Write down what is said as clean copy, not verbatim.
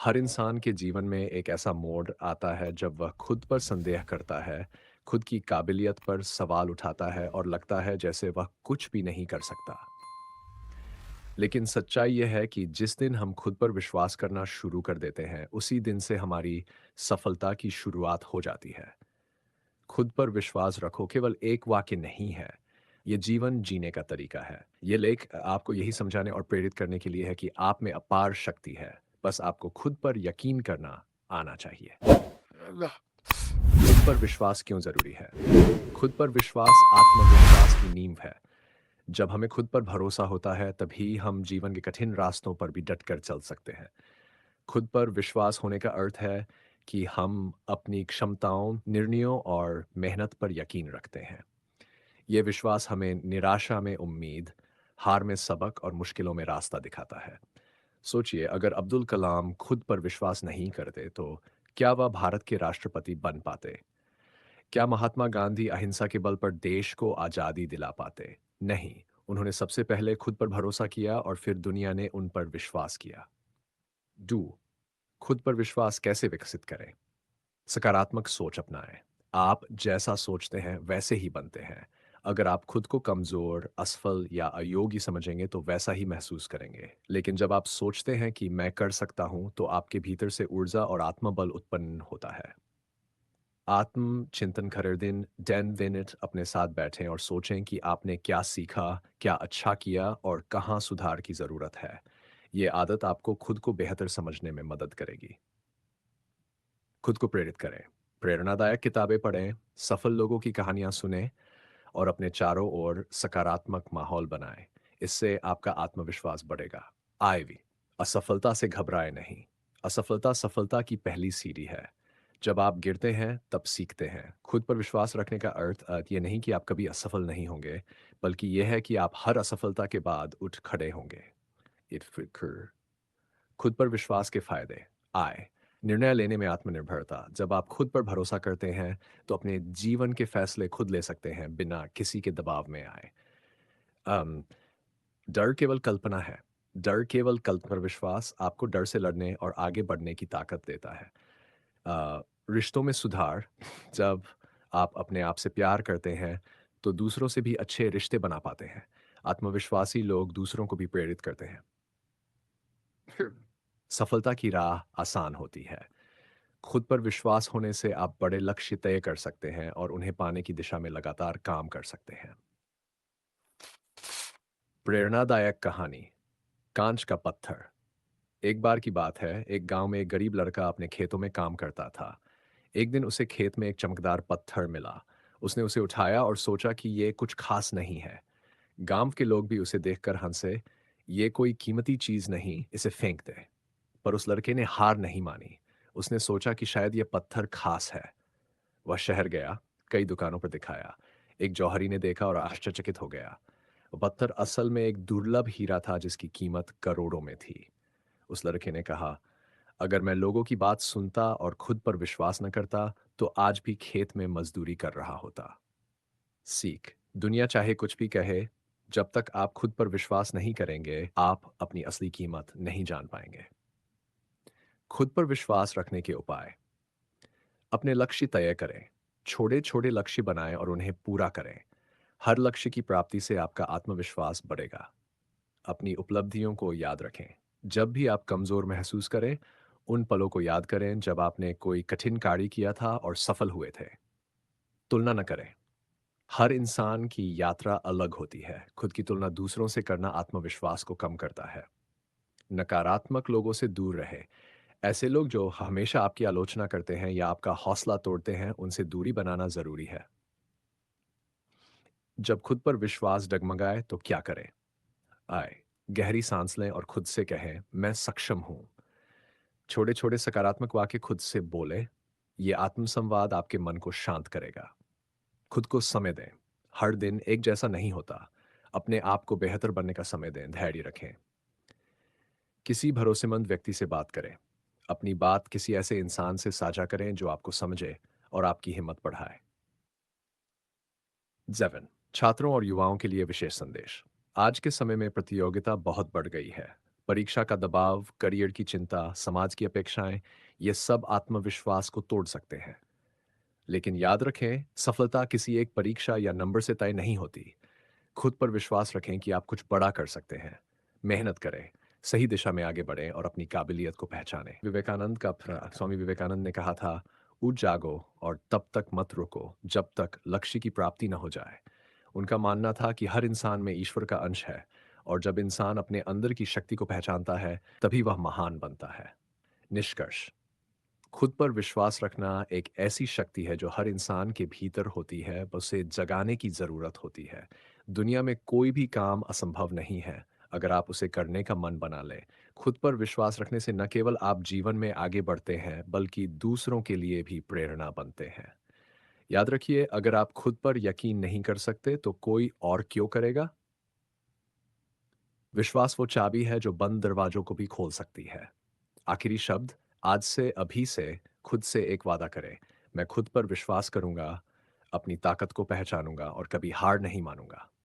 हर इंसान के जीवन में एक ऐसा मोड़ आता है जब वह खुद पर संदेह करता है, खुद की काबिलियत पर सवाल उठाता है और लगता है जैसे वह कुछ भी नहीं कर सकता। लेकिन सच्चाई यह है कि जिस दिन हम खुद पर विश्वास करना शुरू कर देते हैं, उसी दिन से हमारी सफलता की शुरुआत हो जाती है। खुद पर विश्वास रखो केवल एक वाक्य नहीं है, ये जीवन जीने का तरीका है। ये लेख आपको यही समझाने और प्रेरित करने के लिए है कि आप में अपार शक्ति है, बस आपको खुद पर यकीन करना आना चाहिए। खुद पर विश्वास क्यों जरूरी है? खुद पर विश्वास आत्मविश्वास की नींव है। जब हमें खुद पर भरोसा होता है, तभी हम जीवन के कठिन रास्तों पर भी डटकर चल सकते हैं। खुद पर विश्वास होने का अर्थ है कि हम अपनी क्षमताओं, निर्णयों और मेहनत पर यकीन रखते हैं। ये विश्वास हमें निराशा में उम्मीद, हार में सबक और मुश्किलों में रास्ता दिखाता है। सोचिए, अगर अब्दुल कलाम खुद पर विश्वास नहीं करते, तो क्या वह भारत के राष्ट्रपति बन पाते? क्या महात्मा गांधी अहिंसा के बल पर देश को आजादी दिला पाते? नहीं। उन्होंने सबसे पहले खुद पर भरोसा किया और फिर दुनिया ने उन पर विश्वास किया। डू खुद पर विश्वास कैसे विकसित करें? सकारात्मक सोच अपनाएं। आप जैसा सोचते हैं वैसे ही बनते हैं। अगर आप खुद को कमजोर, असफल या अयोग्य समझेंगे तो वैसा ही महसूस करेंगे। लेकिन जब आप सोचते हैं कि मैं कर सकता हूं, तो आपके भीतर से ऊर्जा और आत्मबल उत्पन्न होता है। आत्म चिंतन कर दिन 10 मिनट अपने साथ बैठें और सोचें कि आपने क्या सीखा, क्या अच्छा किया और कहाँ सुधार की ज़रूरत है। ये आदत आपको खुद को बेहतर समझने में मदद करेगी। खुद को प्रेरित करें। प्रेरणादायक किताबें पढ़ें, सफल लोगों की कहानियाँ सुनें और अपने चारों ओर सकारात्मक माहौल बनाएं। इससे आपका आत्मविश्वास बढ़ेगा। आईवी असफलता से घबराएं नहीं। असफलता सफलता की पहली सीढ़ी है। जब आप गिरते हैं, तब सीखते हैं। खुद पर विश्वास रखने का अर्थ ये नहीं कि आप कभी असफल नहीं होंगे, बल्कि यह है कि आप हर असफलता के बाद उठ खड़े होंगे। इट फिकर खुद पर विश्वास के फायदे आए। निर्णय लेने में आत्मनिर्भरता। जब आप खुद पर भरोसा करते हैं, तो अपने जीवन के फैसले खुद ले सकते हैं बिना किसी के दबाव में आए। अम, डर केवल कल्पना है। डर केवल कल्पना पर विश्वास आपको डर से लड़ने और आगे बढ़ने की ताकत देता है। रिश्तों में सुधार। जब आप अपने आप से प्यार करते हैं, तो दूसरों से भी अच्छे रिश्ते बना पाते हैं। आत्मविश्वासी लोग दूसरों को भी प्रेरित करते हैं। सफलता की राह आसान होती है। खुद पर विश्वास होने से आप बड़े लक्ष्य तय कर सकते हैं और उन्हें पाने की दिशा में लगातार काम कर सकते हैं। प्रेरणादायक कहानी कांच का पत्थर। एक बार की बात है, एक गांव में एक गरीब लड़का अपने खेतों में काम करता था। एक दिन उसे खेत में एक चमकदार पत्थर मिला। उसने उसे उठाया और सोचा कि ये कुछ खास नहीं है। गांव के लोग भी उसे देखकर हंसे। ये कोई कीमती चीज नहीं, इसे फेंक दे। पर उस लड़के ने हार नहीं मानी। उसने सोचा कि शायद यह पत्थर खास है। वह शहर गया, कई दुकानों पर दिखाया। एक जौहरी ने देखा और आश्चर्यचकित हो गया। वो पत्थर असल में एक दुर्लभ हीरा था जिसकी कीमत करोड़ों में थी। उस लड़के ने कहा, अगर मैं लोगों की बात सुनता और खुद पर विश्वास न करता, तो आज भी खेत में मजदूरी कर रहा होता। सीख दुनिया चाहे कुछ भी कहे, जब तक आप खुद पर विश्वास नहीं करेंगे, आप अपनी असली कीमत नहीं जान पाएंगे। खुद पर विश्वास रखने के उपाय। अपने लक्ष्य तय करें। छोटे छोटे लक्ष्य बनाएं और उन्हें पूरा करें। हर लक्ष्य की प्राप्ति से आपका आत्मविश्वास बढ़ेगा। अपनी उपलब्धियों को याद रखें। जब भी आप कमजोर महसूस करें, उन पलों को याद करें जब आपने कोई कठिन कार्य किया था और सफल हुए थे। तुलना न करें। हर इंसान की यात्रा अलग होती है। खुद की तुलना दूसरों से करना आत्मविश्वास को कम करता है। नकारात्मक लोगों से दूर रहे। ऐसे लोग जो हमेशा आपकी आलोचना करते हैं या आपका हौसला तोड़ते हैं, उनसे दूरी बनाना जरूरी है। जब खुद पर विश्वास डगमगाए तो क्या करें? आए, गहरी सांस लें और खुद से कहें, मैं सक्षम हूं। छोटे छोटे सकारात्मक वाक्य खुद से बोले। ये आत्मसंवाद आपके मन को शांत करेगा। खुद को समय दें। हर दिन एक जैसा नहीं होता। अपने आप को बेहतर बनने का समय दें, धैर्य रखें। किसी भरोसेमंद व्यक्ति से बात करें। अपनी बात किसी ऐसे इंसान से साझा करें जो आपको समझे और आपकी हिम्मत बढ़ाए। 7 छात्रों और युवाओं के लिए विशेष संदेश। आज के समय में प्रतियोगिता बहुत बढ़ गई है। परीक्षा का दबाव, करियर की चिंता, समाज की अपेक्षाएं, ये सब आत्मविश्वास को तोड़ सकते हैं। लेकिन याद रखें, सफलता किसी एक परीक्षा या नंबर से तय नहीं होती। खुद पर विश्वास रखें कि आप कुछ बड़ा कर सकते हैं। मेहनत करें, सही दिशा में आगे बढ़ें और अपनी काबिलियत को पहचानें। स्वामी विवेकानंद ने कहा था, "उठ जागो और तब तक मत रुको, जब तक लक्ष्य की प्राप्ति न हो जाए।" उनका मानना था कि हर इंसान में ईश्वर का अंश है और जब इंसान अपने अंदर की शक्ति को पहचानता है, तभी वह महान बनता है। निष्कर्ष, खुद पर विश्वास रखना एक ऐसी शक्ति है जो हर इंसान के भीतर होती है, बस उसे जगाने की ज़रूरत होती है। दुनिया में कोई भी काम असंभव नहीं है, अगर आप उसे करने का मन बना लें। खुद पर विश्वास रखने से न केवल आप जीवन में आगे बढ़ते हैं, बल्कि दूसरों के लिए भी प्रेरणा बनते हैं। याद रखिए, अगर आप खुद पर यकीन नहीं कर सकते, तो कोई और क्यों करेगा? विश्वास वो चाबी है जो बंद दरवाजों को भी खोल सकती है। आखिरी शब्द, आज से अभी से खुद से एक वादा करें, मैं खुद पर विश्वास करूंगा, अपनी ताकत को पहचानूंगा और कभी हार नहीं मानूंगा।